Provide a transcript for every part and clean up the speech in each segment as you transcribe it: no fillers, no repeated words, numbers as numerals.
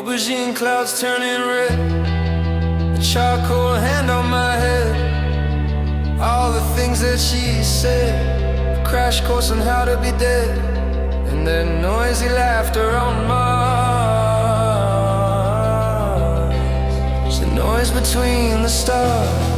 Aubergine clouds turning red, a charcoal hand on my head. All the things that she said, a crash course on how to be dead. And that noisy laughter on Mars, it's the noise between the stars.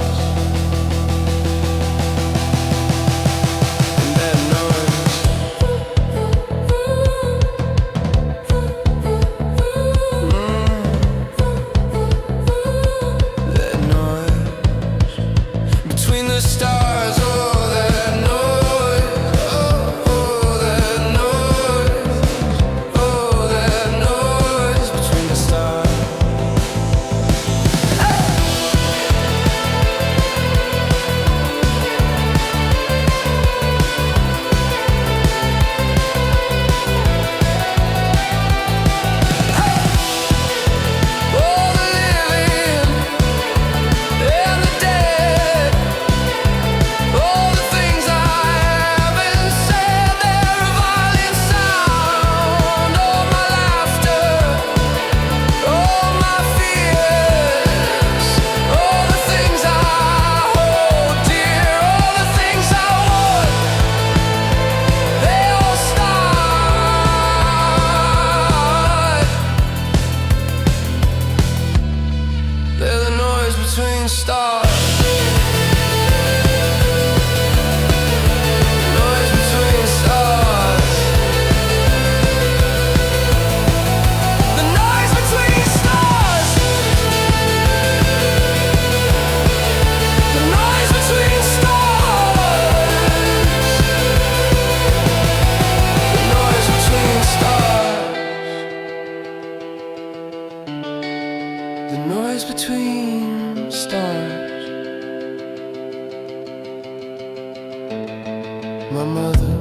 My mother,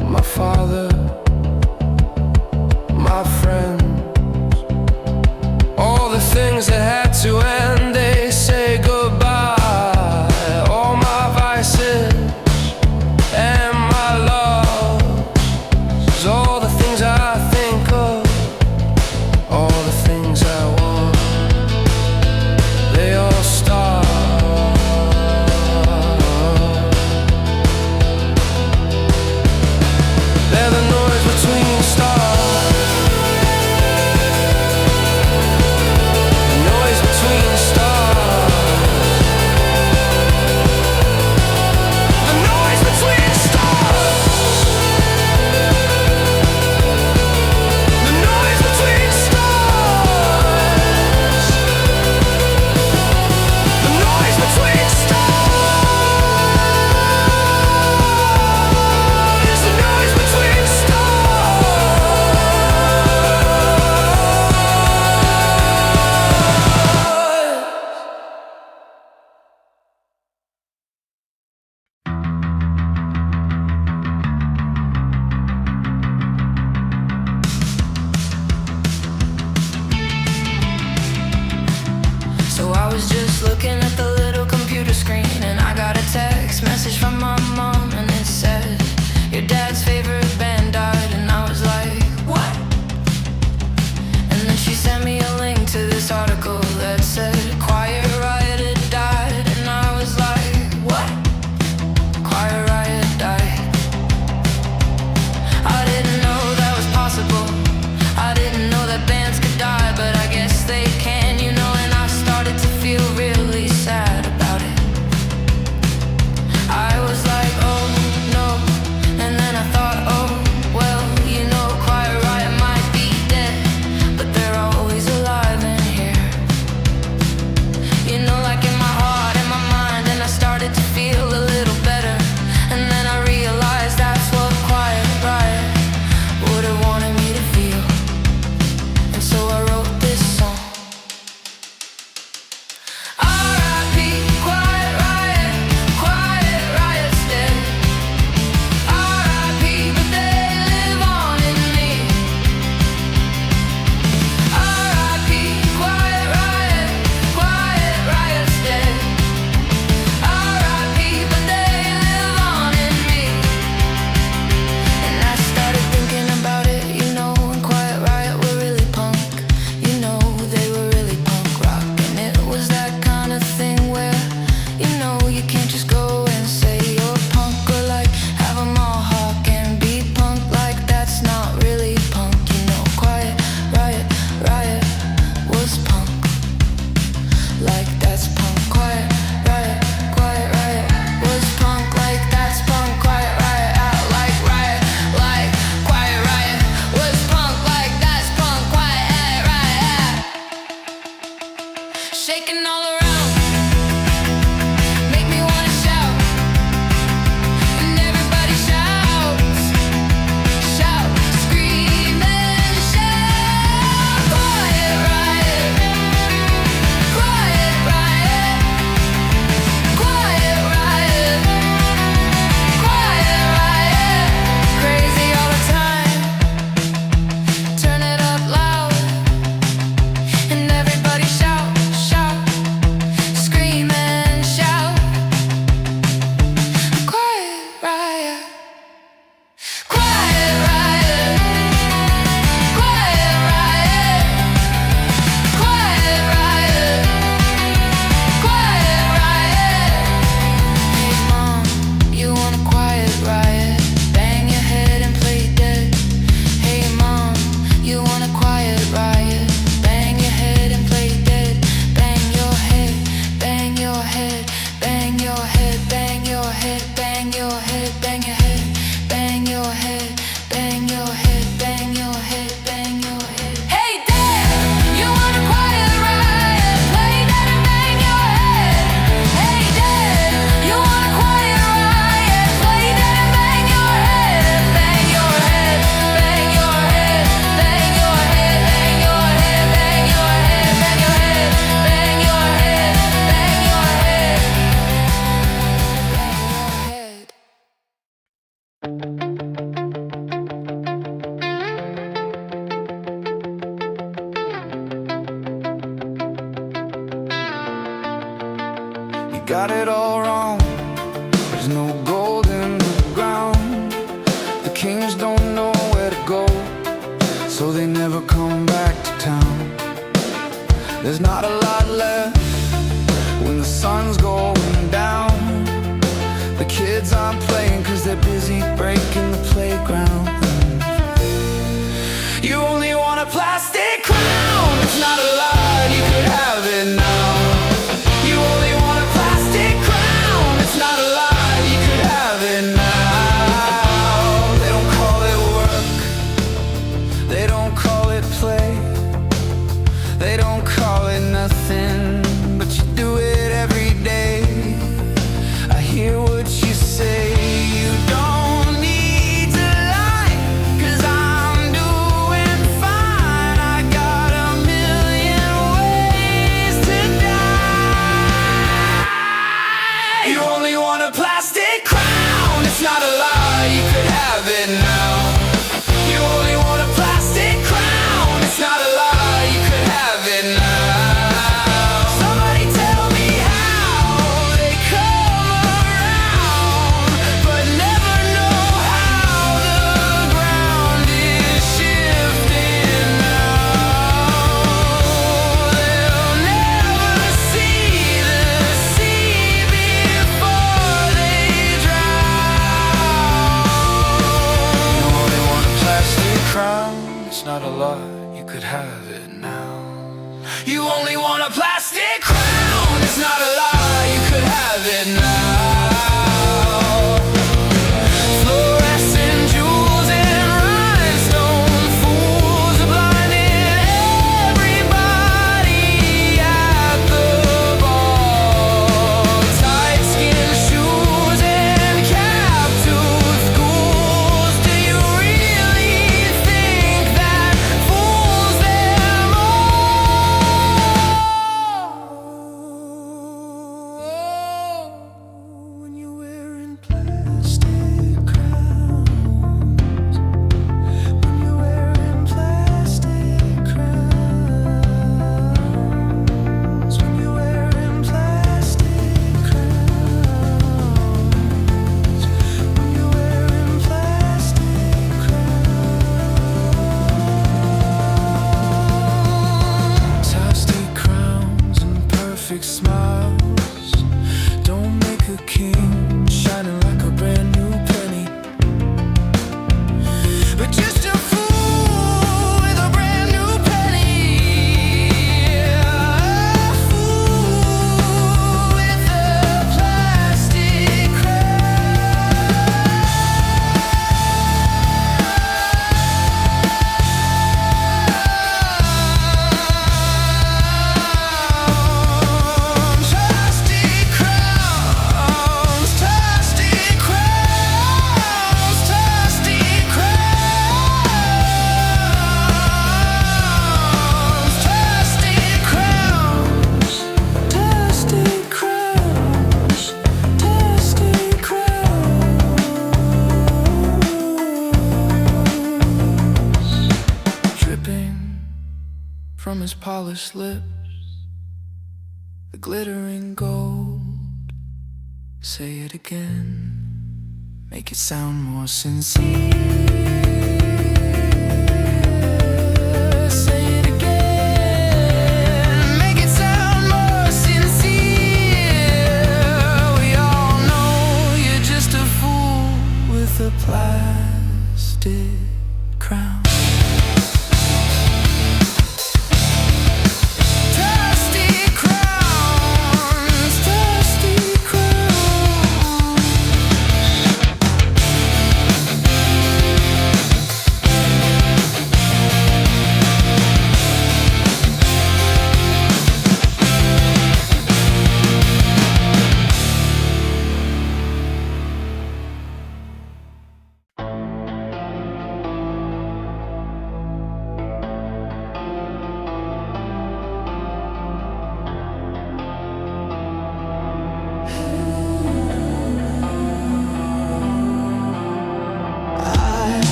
my father, my friends, all the things that had to end, they say goodbye. All my vices and my loves, all the things I think of, all the things I want, they all start. They're the noise between stars. The noise between stars. The noise between stars. The noise between stars. The noise between stars. The noise between So I was just looking at the little computer screen, and I got a text message from my mom, and it said, your dad's favorite band died. And I was like, what? And then she sent me a link to this article that said Quiet Riot had died. And I was like, what? Quiet Riot died. I didn't know that was possible. I didn't know that bands could die, but I guess they can, you know. And I started to feel really sad about it. I was like, oh no. And then I thought, oh well, you know, Quiet Riot might be dead, but they're always alive in here. shaking all around. Make me wanna shout, and everybody shouts, shout, scream and shout. Quiet riot, quiet riot, quiet riot, quiet riot. Crazy all the time, turn it up loud, and everybody shout, shout, scream and shout. Quiet riot, quiet riot, quiet riot, quiet riot, quiet riot. Hey mom, you want a quiet riot? Bang your head and play dead. Hey mom, you want a quiet riot? Bang your head and play dead. Bang your head, bang your head, bang your head, bang your head, bang your head, bang your head, bang your head, bang your head, bang your head, bang your head. Hey dad, you want a quiet riot? Play dead and bang your head. Hey dad, you want a quiet riot? Play dead and bang your head. Bang your head, bang your head, bang your head, bang your head, bang your head, bang your head, bang your head, bang your head, bang your head. You got it all wrong. There's no gold in the ground. The kings don't know where to go, so they never come back to town. There's not a lot left when the sun's going down. The kids aren't playing 'cause they're busy breaking the playground. You only want a plastic crown. It's not a lie, you could have it now. You only want a plastic crown. It's not a lie, you could have it now. They don't call it work, they don't call it play, they don't call it nothing, but you do it every day. I hear what you say, you don't need to lie, 'cause I'm doing fine. I got a million ways to die. You only want a plastic crown. It's not a lie, you could have it now. You only want a plastic crown. It's not a lie, you could have it now. Somebody tell me how they come around, but never know how the ground is shifting now. They'll never see the sea before they drown. You only want a plastic crown. It's not a lie, you could have it now. You only want a plastic crown. It's not a lie, you could have it now. Fluorescent jewels and rhinestone fools are blinding everybody at the ball. Tight skin shoes and cap-tooth schools. Do you really think that fools them all? When you're wearing plastic crowns, when you're wearing plastic crowns, when you're wearing plastic crowns, when you're wearing plastic crowns. Plastic crowns and perfect smiles don't make a king shining like a brand new penny, but just a fool with a brand new penny. A fool with a plastic crown. polished lips, the glittering gold. Say it again, make it sound more sincere. Say it again, make it sound more sincere. We all know you're just a fool with a plastic crown.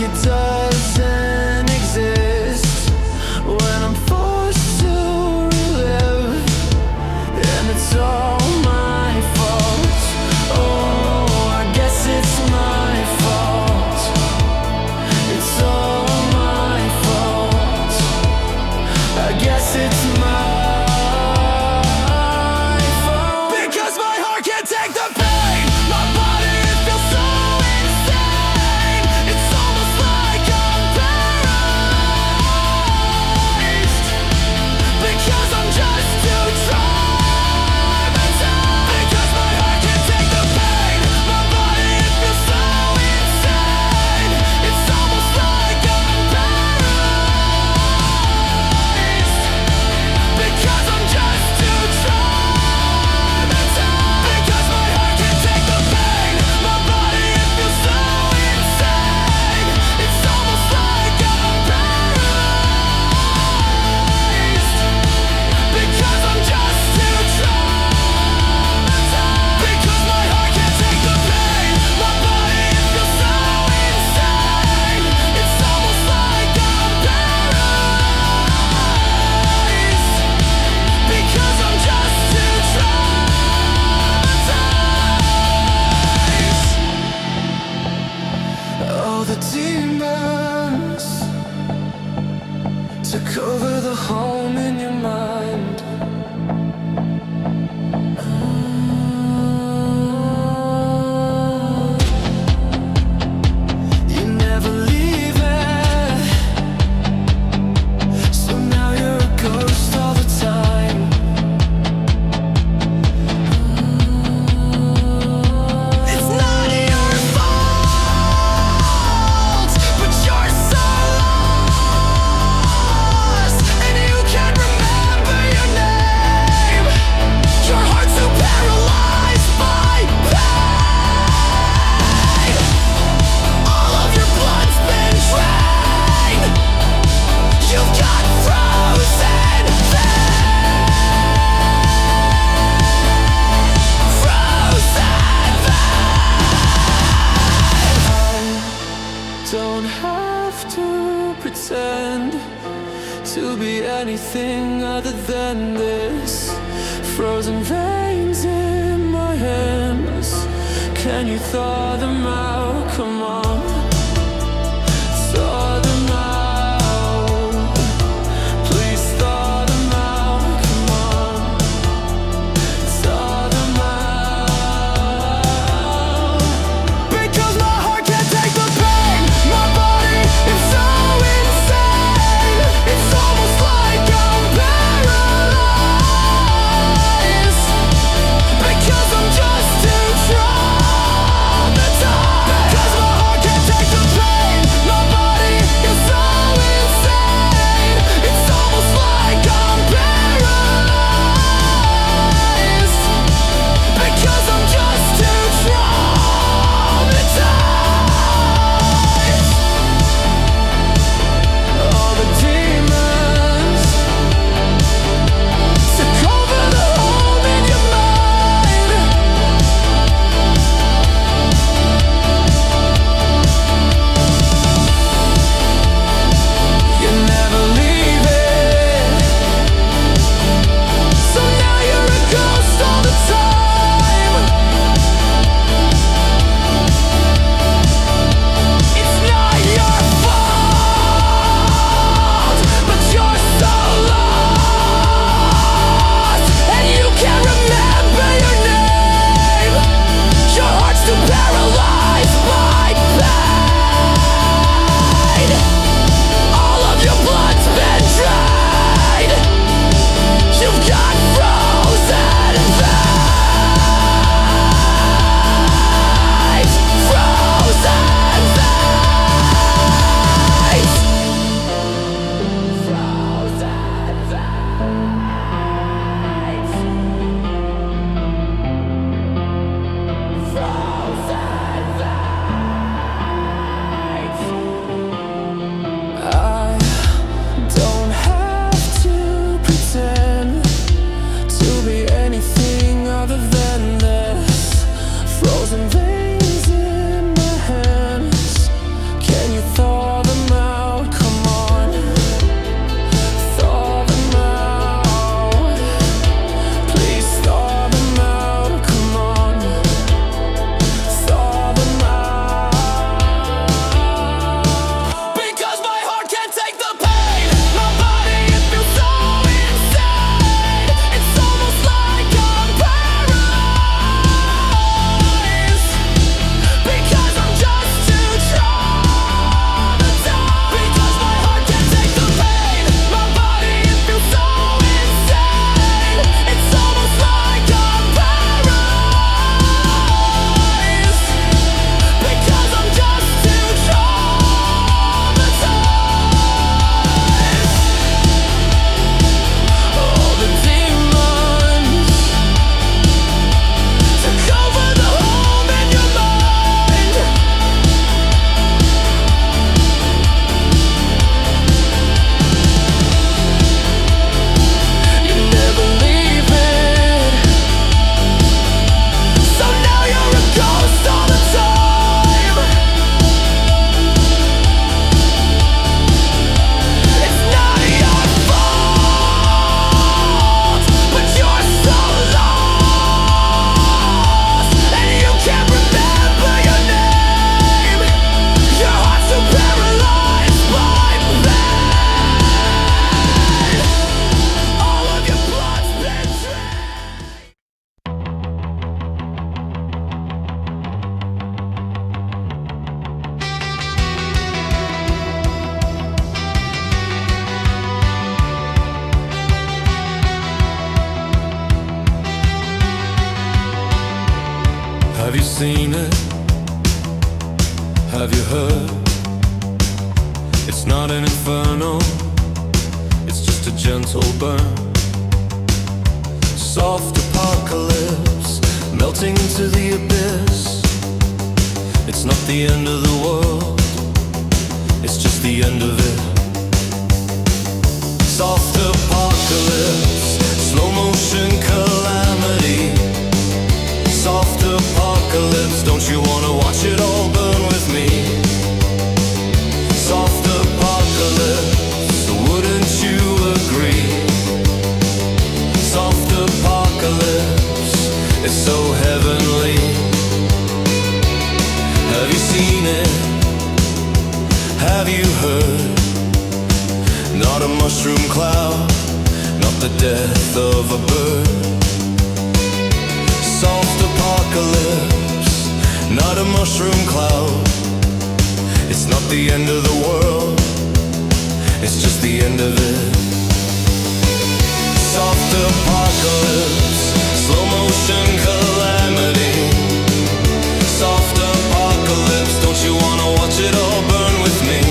It doesn't exist when I'm forced to relive, and it's all my fault. Oh, I guess it's my fault. It's all my fault. I guess it's my fault. Because my heart can't take the pain. My body, it feels so insane. It's almost like I'm paralyzed. Because I'm just too traumatized. Because my heart can't take the pain. My body, it feels so insane. It's almost like I'm paralyzed. Because I'm just too traumatized. Because my heart can't take the pain. My body, it feels so insane. It's almost like I'm paralyzed. Because I'm just too traumatized. Because my heart can't take the pain. My body, it feels so insane. It's almost like I'm paralyzed. Because I'm just too traumatized. Oh, the demons took over the home in your mind. You never leave it, so now you're a ghost all the time. It's not your fault, but you're so lost, and you can't remember your name. Your heart's so paralyzed by pain. All of your blood's been drained. You've got frozen veins. Frozen veins. I don't have to pretend to be anything other than this. Frozen veins in my hands. Can you thaw them out? Come on. seen it? Have you heard? It's not an inferno, it's just a gentle burn. Soft apocalypse, melting into the abyss. It's not the end of the world, it's just the end of it. Soft apocalypse, slow motion calamity. Soft apocalypse, don't you wanna watch it all burn with me? Soft apocalypse, wouldn't you agree? Soft apocalypse, it's so heavenly. Have you seen it? Have you heard? Not a mushroom cloud, not the death of a bird. Soft apocalypse, not a mushroom cloud. It's not the end of the world, it's just the end of it. Soft apocalypse, slow motion calamity. Soft apocalypse, don't you wanna watch it all burn with me?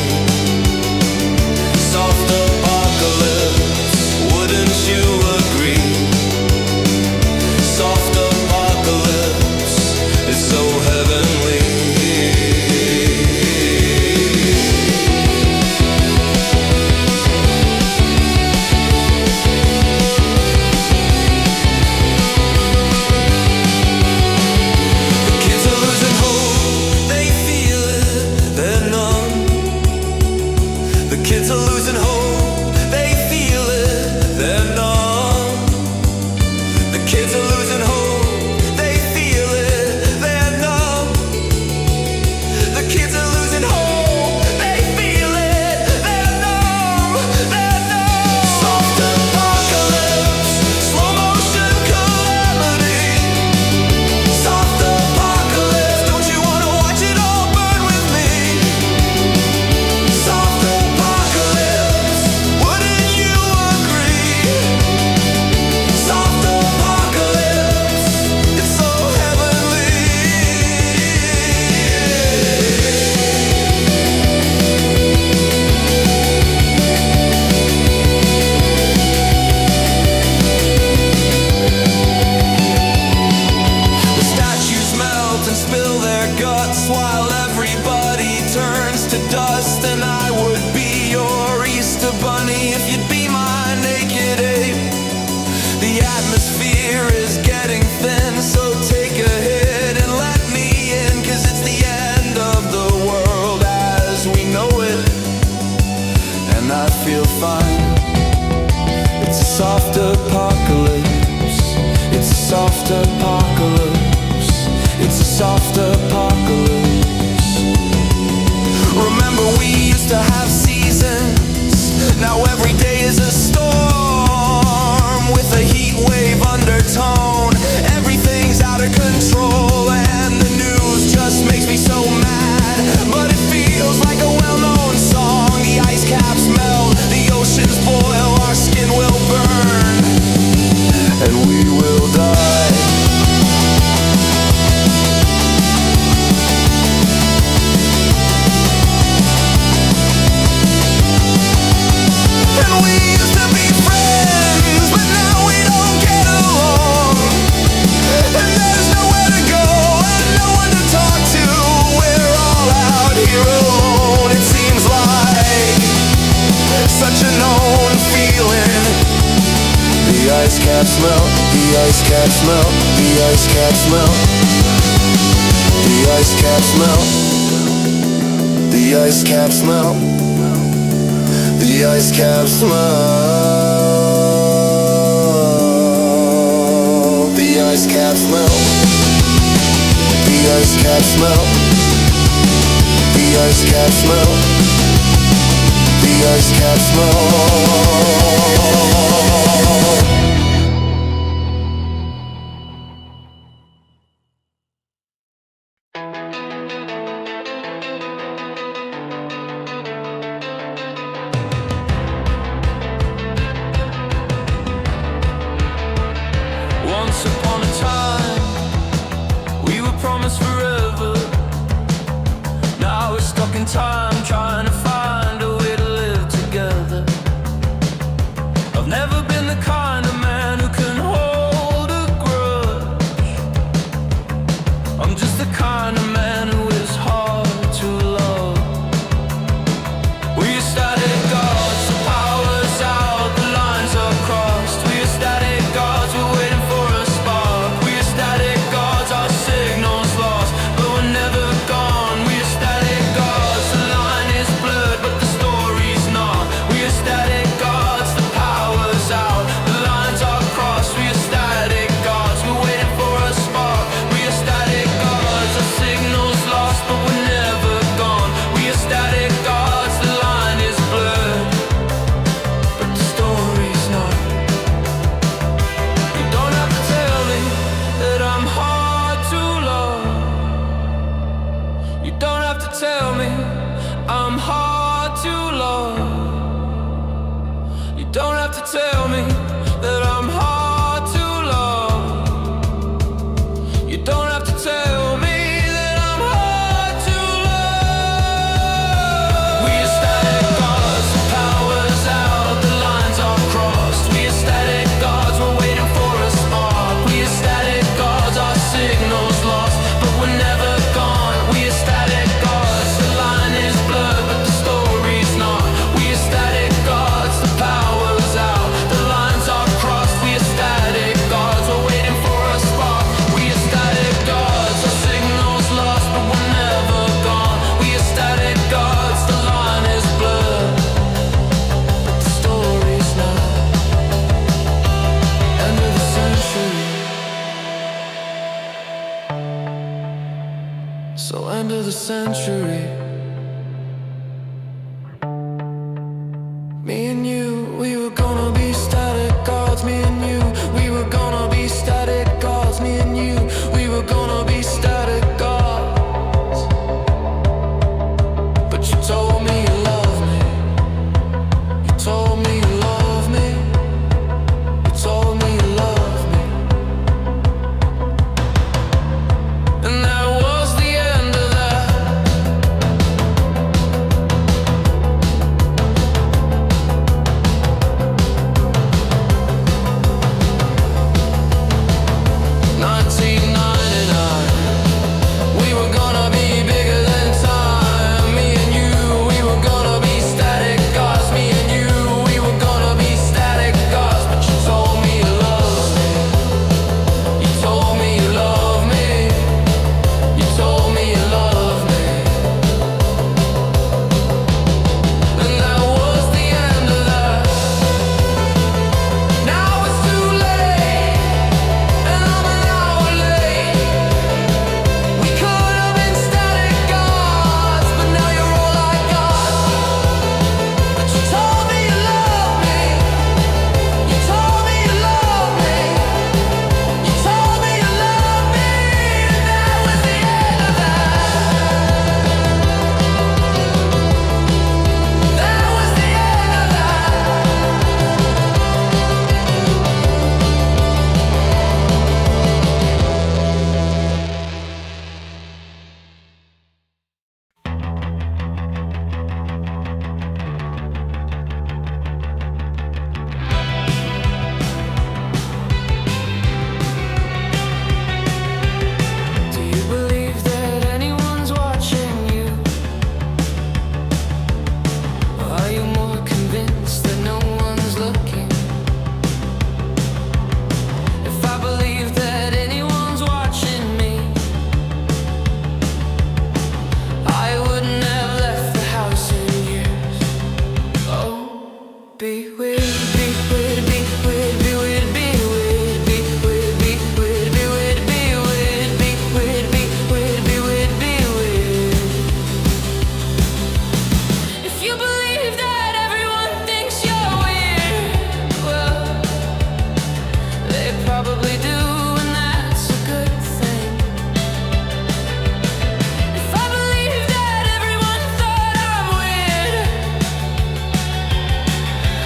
Soft apocalypse, wouldn't you agree? Soft apocalypse, it's so heavenly. Kids are losing hope, they feel it, they're numb. The kids are losing hope, they feel it, they're numb. The kids are losing hope, they feel it, they're numb, they're numb. Soft apocalypse, slow motion calamity. Soft apocalypse, don't you wanna watch it all burn with me? Soft while everybody turns to dust, and I would be your Easter bunny if you'd be my naked ape. The atmosphere is getting thin, so take a hit and let me in, 'cause it's the end of the world as we know it, and I feel fine. It's a soft apocalypse, it's a soft apocalypse, it's a soft apocalypse. Remember we used to have seasons, now every day is a storm with a heat wave undertone. Everything's out of control and the news just makes me so mad, but it feels like a well-known song. The ice caps melt, the oceans boil, our skin will burn, and we will die. We used to be friends, but now we don't get along. And there's nowhere to go and no one to talk to. We're all out here alone. It seems like such a known feeling. The ice caps melt, the ice caps melt, the ice caps melt. The ice caps melt, the ice caps melt. The ice caps melt. The ice caps melt. The ice caps melt. The ice caps melt. The ice caps melt. Once upon a time, we were promised forever. wasting time trying to find a way to live together. I've never been the kind of man who can hold a grudge. I'm just the kind of man who is hard to love. We are static gods, the power's out, the lines are crossed. We are static gods, we're waiting for a spark. We are static gods, our signal's lost, but we're never gone. We are static gods, the line is blurred, but the story's not. We are static gods, the power's out, the lines are crossed. We are static gods, we're waiting for a spark. We are static gods, our signal's lost, but we're never gone. We are static gods, the line is blurred, but the story's not. You don't have to tell me that I'm hard to love. You don't have to tell me I'm hard to love. You don't have to tell me that I'm hard to love. You don't have to tell me that I'm hard to love. We are static gods, the power's out, the lines are crossed. We are static gods, we're waiting for a spark. We are static gods, our signal's lost, but we're never gone. We are static gods, the line is blurred, but the story's not. We are static gods, the power's out, the lines are crossed. We are static gods, we're waiting for a spark. We are static gods, our signal's lost, but we're never gone. We are static gods, the line is blurred, but the story's not. End of the century. So end of the century. Me and you, we were gonna be static gods. Me and you, we were gonna be static gods. Me and you, we were gonna be static gods. But you told me you love me. You told me you love me. You told me you love me. And that was the end of that.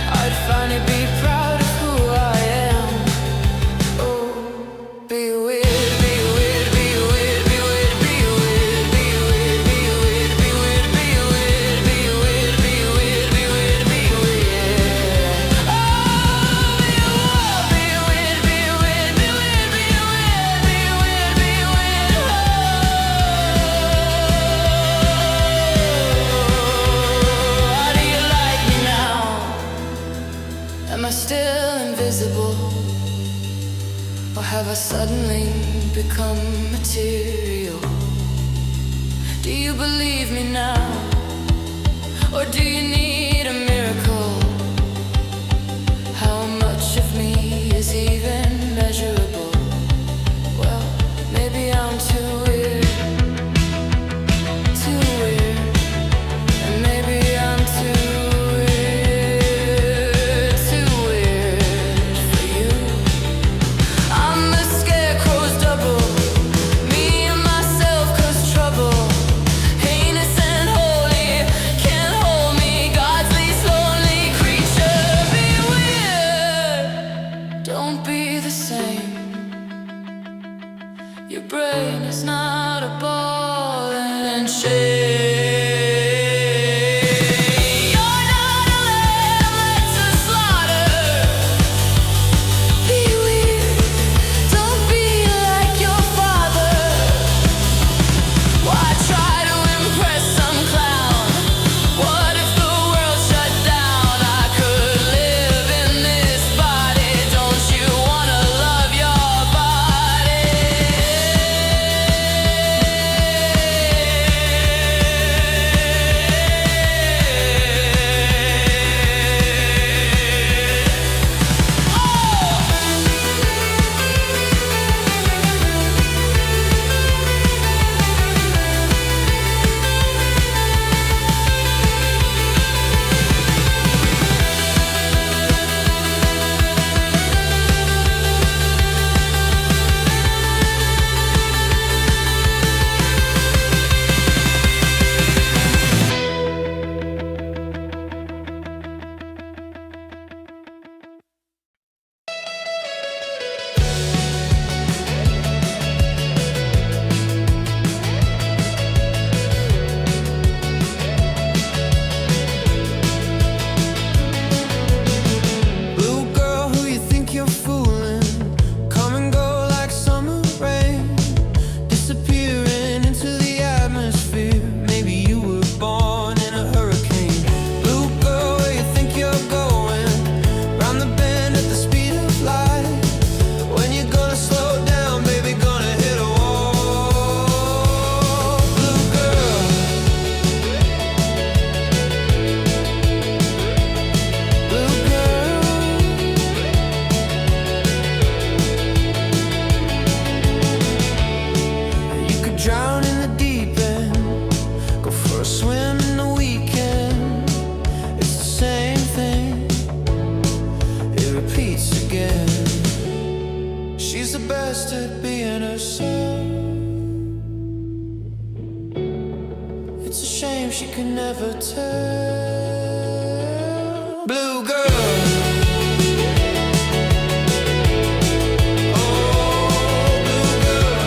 I'd Have I suddenly become material? Do you believe me now? Or do you need a miracle? How much of me is even measurable? Well, maybe I'm too weird, too weird. And maybe I'm too weird, too weird for you. I'm the scarecrow's double, me and myself cause trouble. Heinous and holy, can't hold me, God's least lonely creature. Be weird, don't be the same. Your brain is not a ball and chain. You're not a lamb led to slaughter. Be weird, don't be like your father. Why try to impress some clown? What if the world shut down? I could live in this body. Don't you wanna love your body? Blue girl, who you think you're fooling? Come and go like summer rain, disappearing into the atmosphere. Maybe you were born in a hurricane. Blue girl, where you think you're going? Round the bend at the speed of light. When you gonna slow down, baby, gonna hit a wall. Blue girl, blue girl. You could drown in the deep end, go for a swim in the weekend. It's the same thing, it repeats again. She's the best at being herself. It's a shame she could never tell. Blue girl. Oh, blue girl.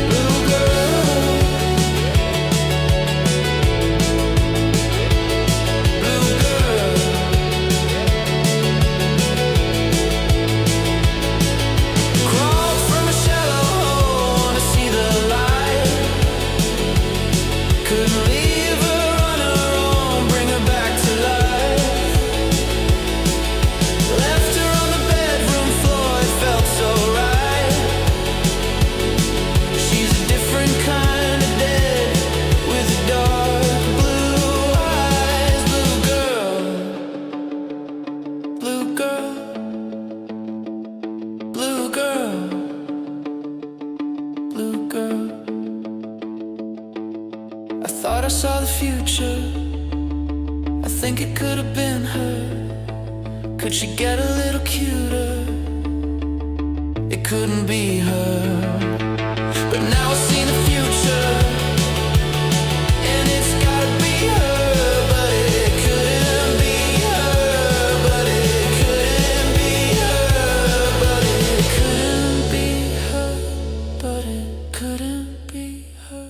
Blue girl. Blue girl. Crawl from a shallow hole, wanna see the light. Couldn't leave her on her own, bring her back to life. Left her on the bedroom floor, it felt so right. She's a different kind of dead, with dark blue eyes. Blue girl, blue girl, blue girl, blue girl. I thought I saw the future, I think it could have been her. Could she get a little cuter? It couldn't be her. But now I see the future, and it's gotta be her. But it couldn't be her. But it couldn't be her. But it couldn't be her. But it couldn't be her.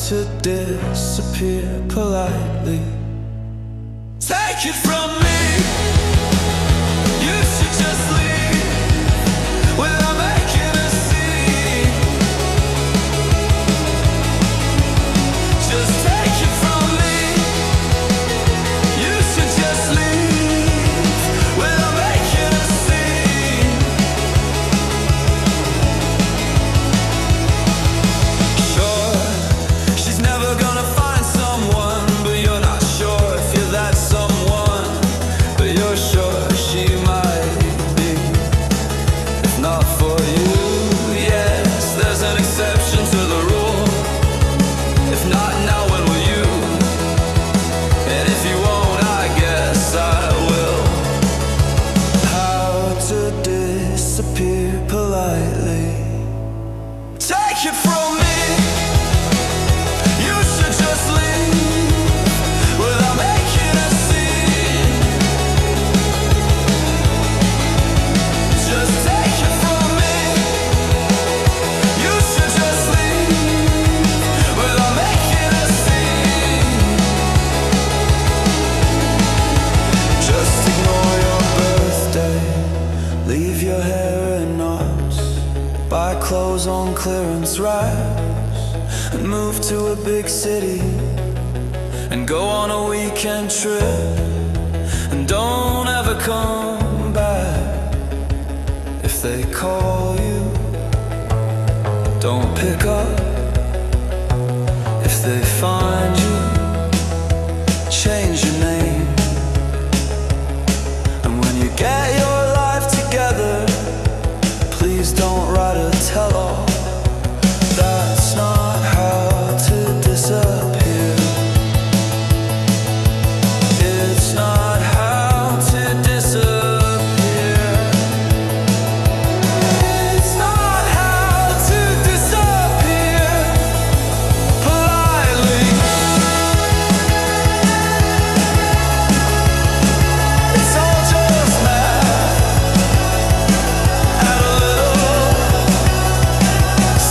to disappear politely. Take it from me, you should just leave without making a scene. Just take it from me, you should just leave without making a scene. Sure, she's never gonna find someone, but you're not sure if you're that someone. But you're sure she might be, if not for you. Yes, there's an exception to the rule. If not now, when will you? And if you won't, I guess I will. How to disappear politely. Take it from me, you should just leave without making a scene. Just take it from me, you should just leave without making a scene. Just ignore your birthday, leave your hair in knots, buy clothes on clearance racks, and move to a big city, and go on a weekend trip, and don't ever come back. If they call you, don't pick up. If they find you, change your name. And when you get your life together, please don't write a tell-all. That's not how to disappear. It's not how to disappear. It's not how to disappear politely. It's all just math. Add a little,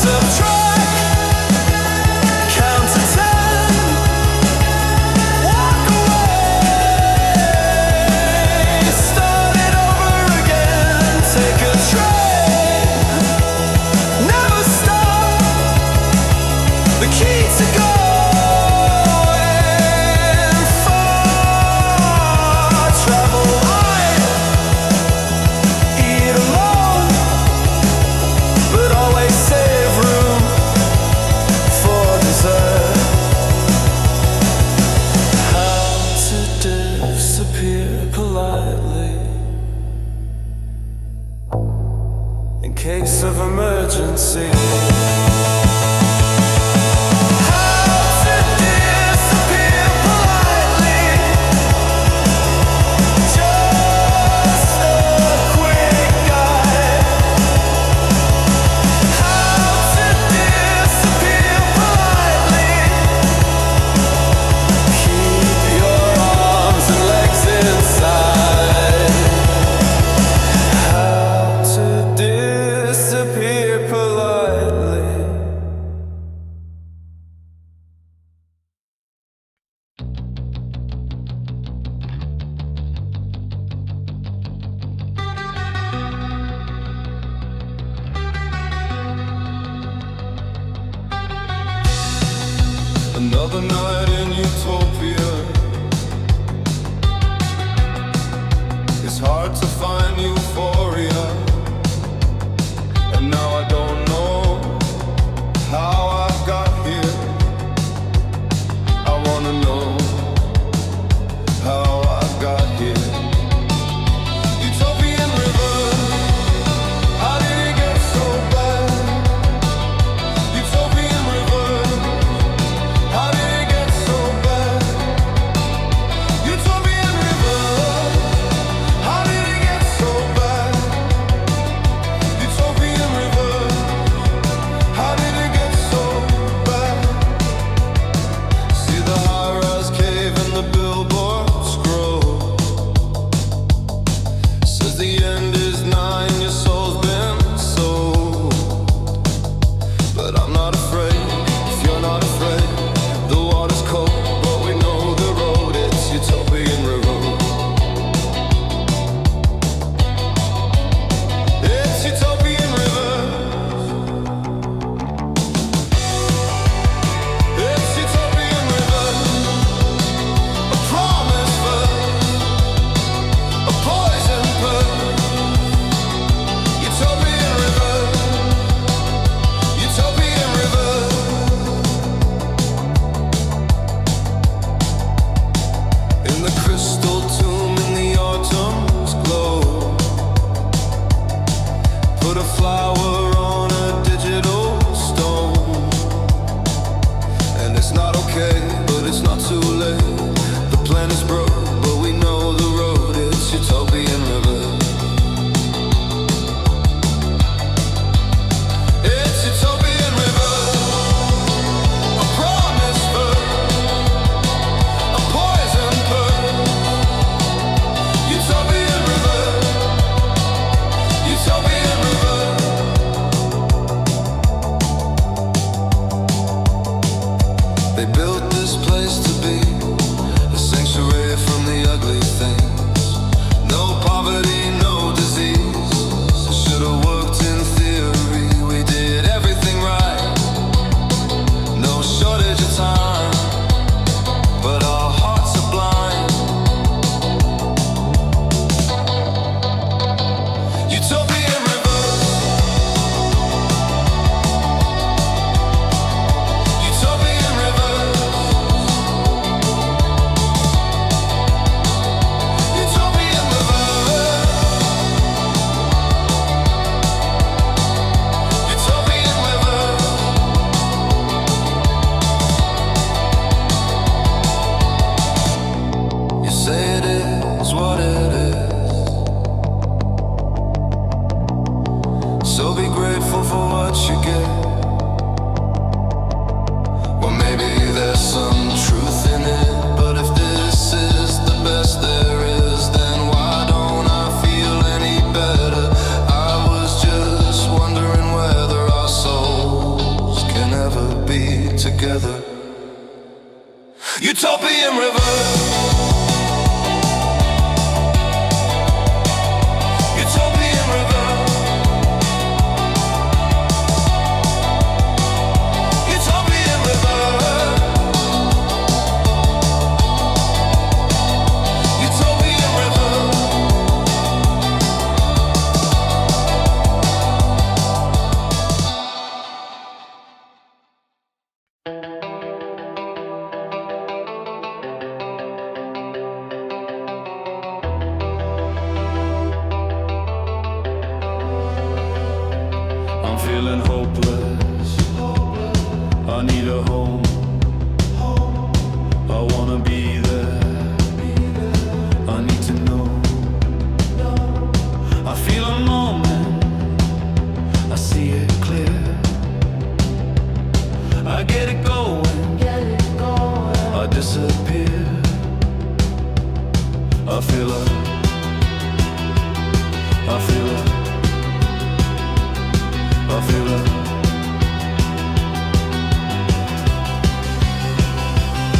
subtract, count to 10, walk away, start it over again, take a train, never stop, the key to going far, travel light, eat alone, but always save room for dessert. How to disappear politely in case of emergency. How to disappear politely. Just a quick guide. How to disappear politely. Keep your arms and legs inside. How to disappear politely. Another night in Utopia. It's hard to find euphoria, and now I don't know how I got here. I wanna know how I got here. Utopian river, how did it get so bad? Utopian river, how did it get so bad? Utopian river, how did it get so bad? it's not too late. The plan is broke, but we know the road. It's Utopian river. It's Utopian river. A promise bird, a poison pearl. Utopian river. Utopian river. They built this place to be a sanctuary from the ugly things. No poverty, no disease. It should have worked in theory. We did everything right. No shortage of time, but our hearts are blind. Utopian river. Utopian river. Utopian river. Utopian river. You say it is what it is. So be grateful for what you get. Well, maybe there's some truth in it, but if this is the best there is, then why don't I feel any better? I was just wondering whether our souls can ever be together. Utopian river. Utopian river. Utopian river. Utopian river. I'm feeling hopeless. I need a home. I wanna be there. I need to know. I feel a moment. I see it clear. I get it going. I disappear. I feel a. I feel a. I feel it.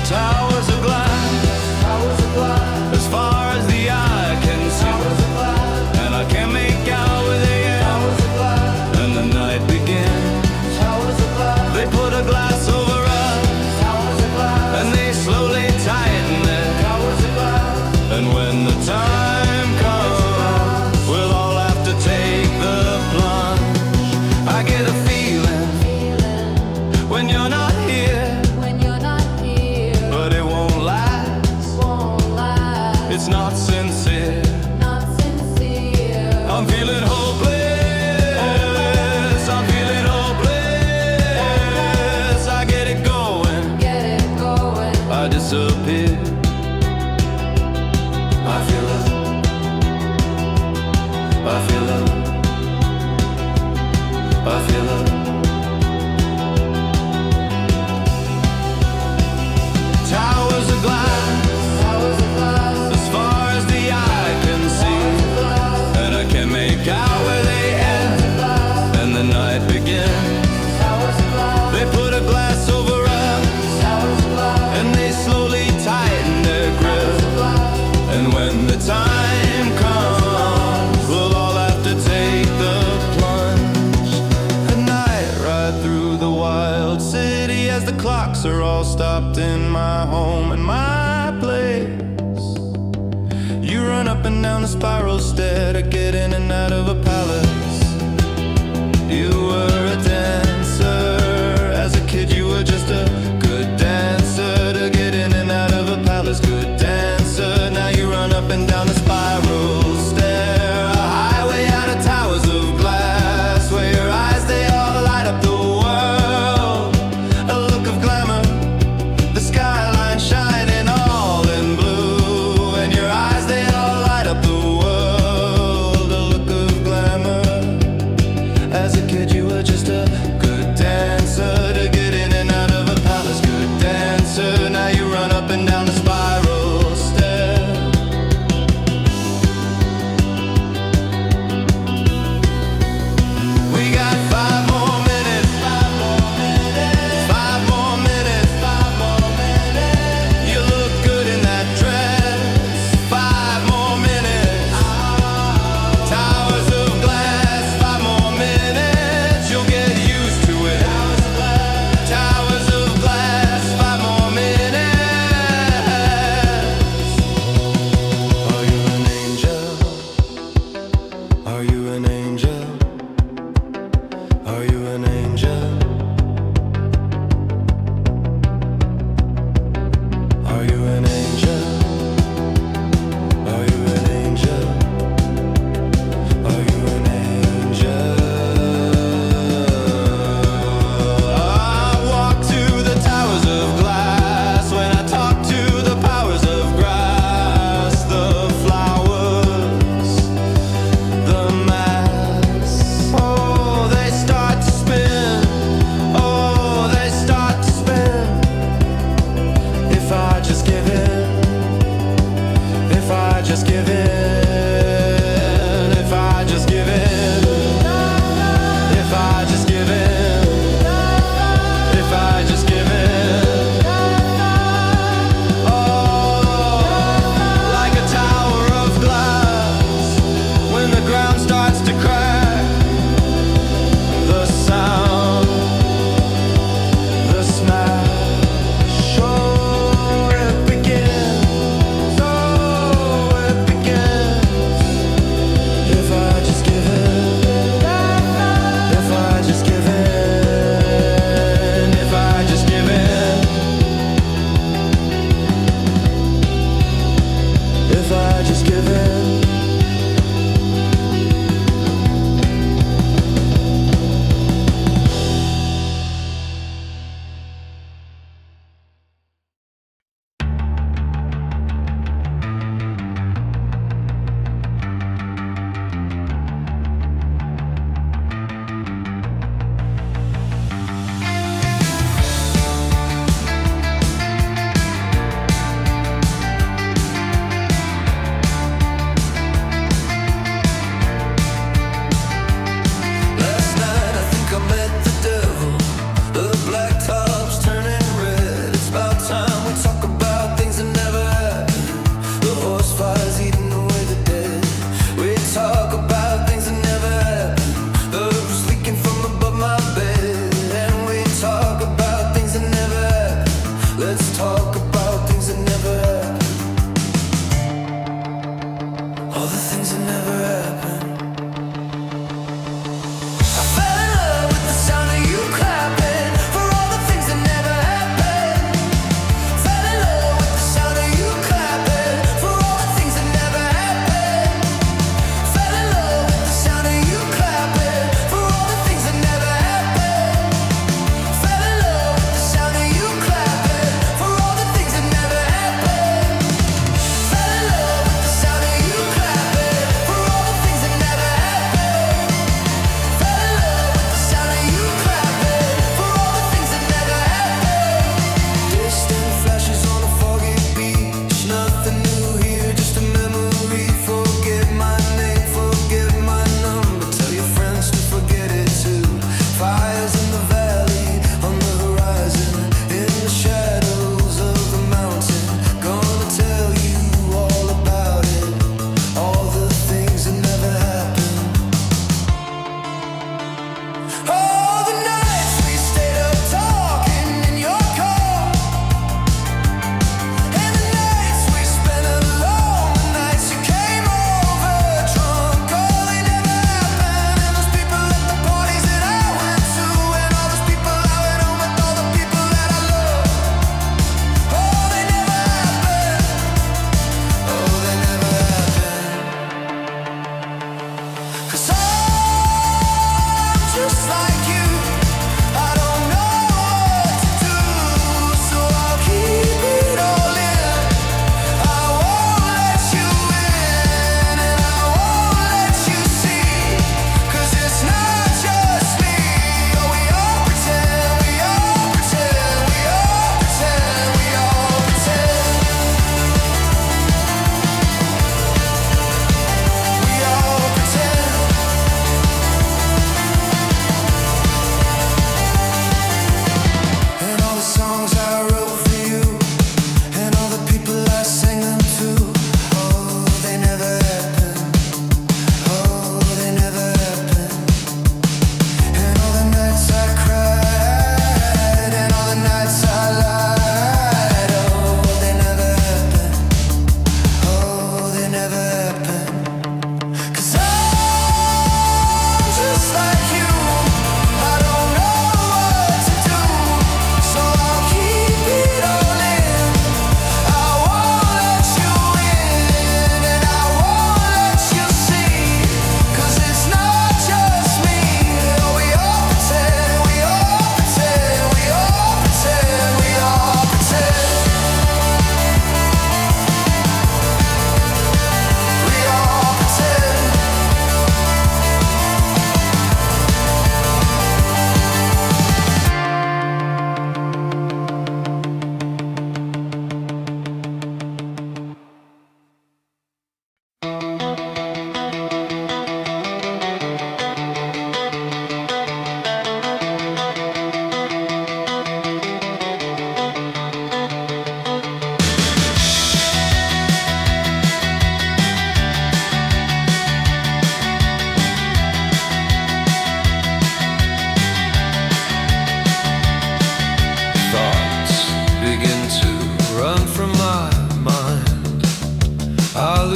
Towers of glass, as far as the eye can see, and I can't make out where they end. And the night begins. They put a glass over us, and they slowly tighten it. And when the time comes, we'll all have to take the plunge. I get a feeling when you're not here, but it won't last. It's not sincere. I'm feeling hopeless. I'm feeling hopeless. I get it going. I disappear. I feel it. I feel it. I feel it. Towers of glass, as far as the eye can see, and I can't make out where they end. And the night begins. They put a glass over us, and they slowly tighten their grip. And when the time comes, we'll all have to take the plunge. A night ride through the wild city as the clocks are all stopped in my home and my place. You run up and down a spiral stair to get in and out of a palace. You were a dancer. As a kid you were just a good dancer to get in and out of a palace. Good dancer. Now you run up and down a spiral stair, a highway out of towers of glass, where your eyes they all light up the world. A look of glamour, the skyline shines.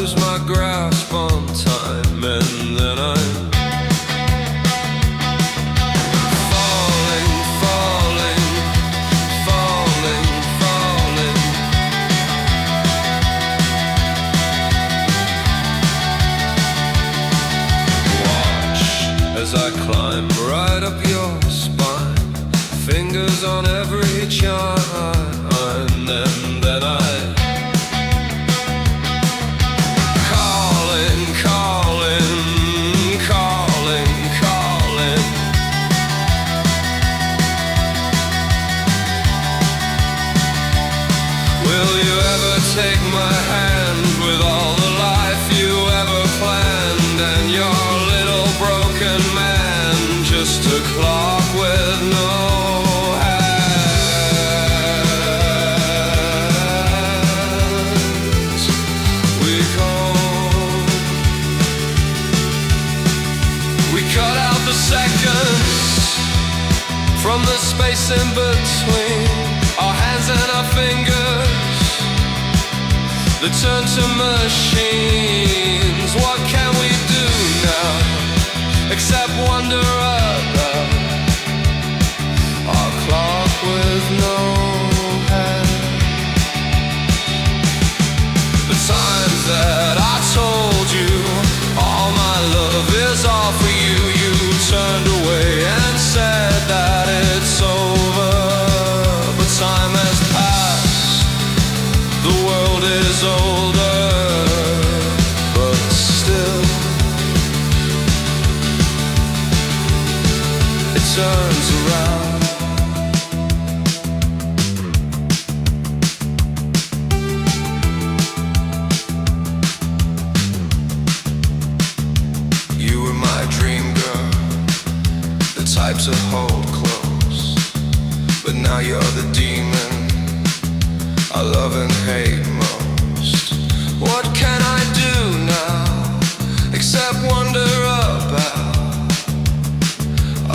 lose my grasp on time, and then I'm falling, falling, falling, falling. Watch as I climb right up your spine, fingers on every chime, and then I calling, calling, calling, calling. Will you ever take my hand with all the life you ever planned, and your little broken man just a clock with no hands? We cut out the seconds from the space in between our hands and our fingers that turn to machines. What can we do now except wonder about our clock with no hands? The times that I told you all my love is all for you, you turned away and said that it's over. But time has passed, the world is older, but still it turns around. You were my dream girl, the type to hold close, but now you're the demon I love and hate most. What can I do now except wonder about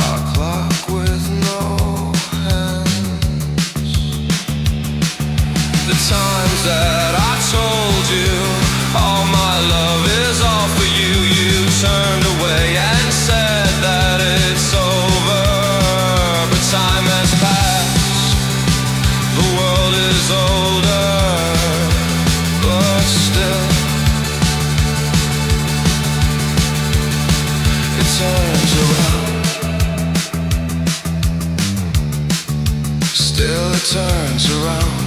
our clock with no hands? The times that I told you all my love is all for you, you turned away and said that it's over. But time has passed, the world is older, but still it turns around. Still it turns around.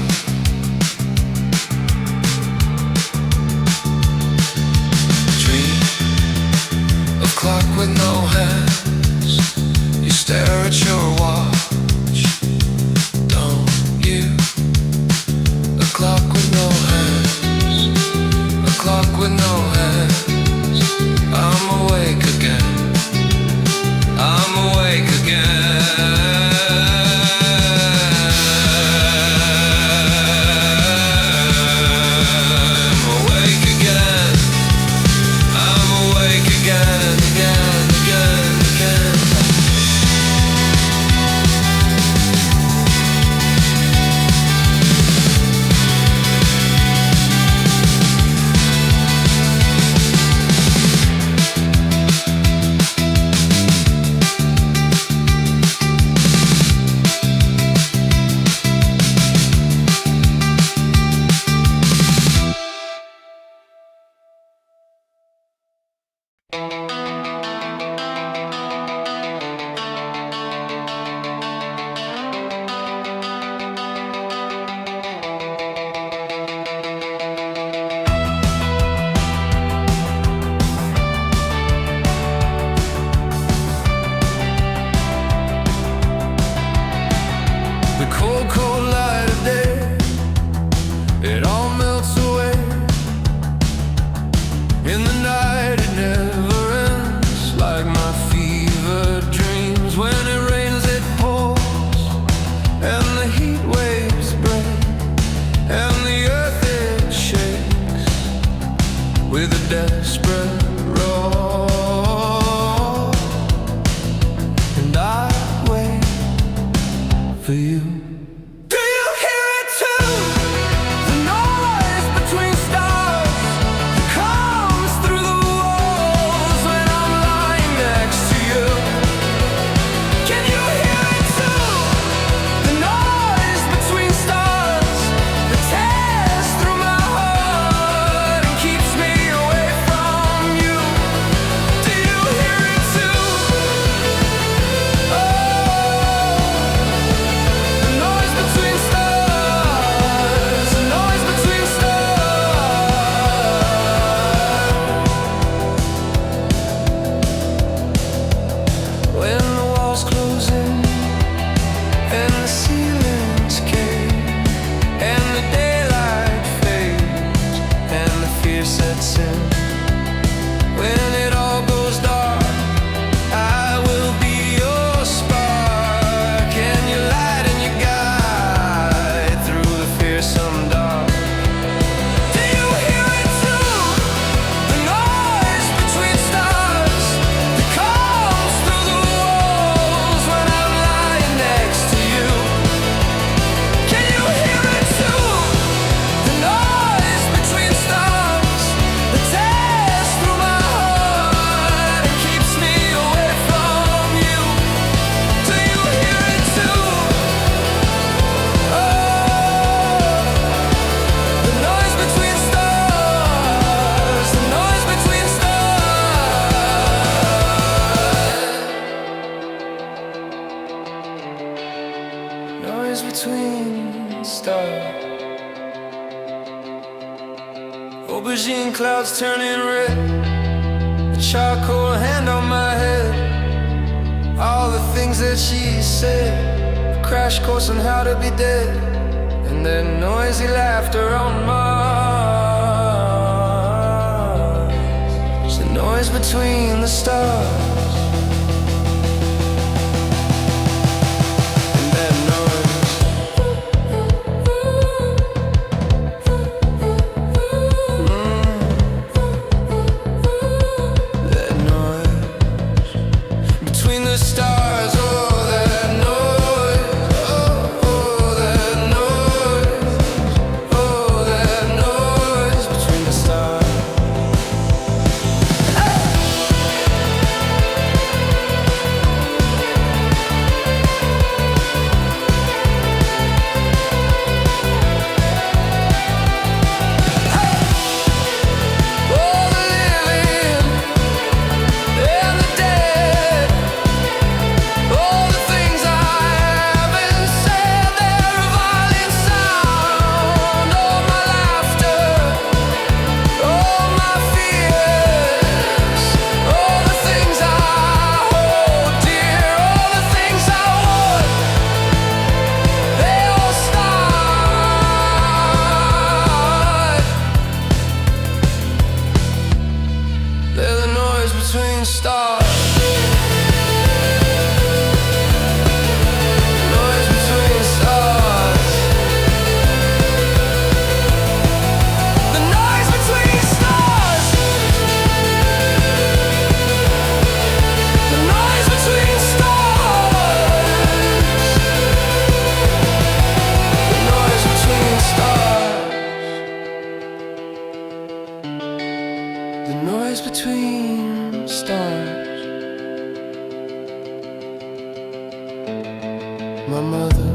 Dream of clock with no hands. You stare at your watch, don't you? A clock with no hands, a clock with no hands. I'm awake again, I'm awake again. I'm awake again, I'm awake again and again, again, again. The cold, cold light of day, it all melts away. In the night it never ends, like my fever dreams. When it rains it pours, and the heat waves break, and the earth it shakes with a desperate roar. And I wait for you. Do you hear it too? The noise between stars, the call Aubergine clouds turning red, a charcoal hand on my head. All the things that she said, a crash course on how to be dead, and then noisy laughter on Mars. It's the noise between the stars. Between stars, noise between stars, the noise between stars, the noise between stars, the noise between stars, the noise between stars. My mother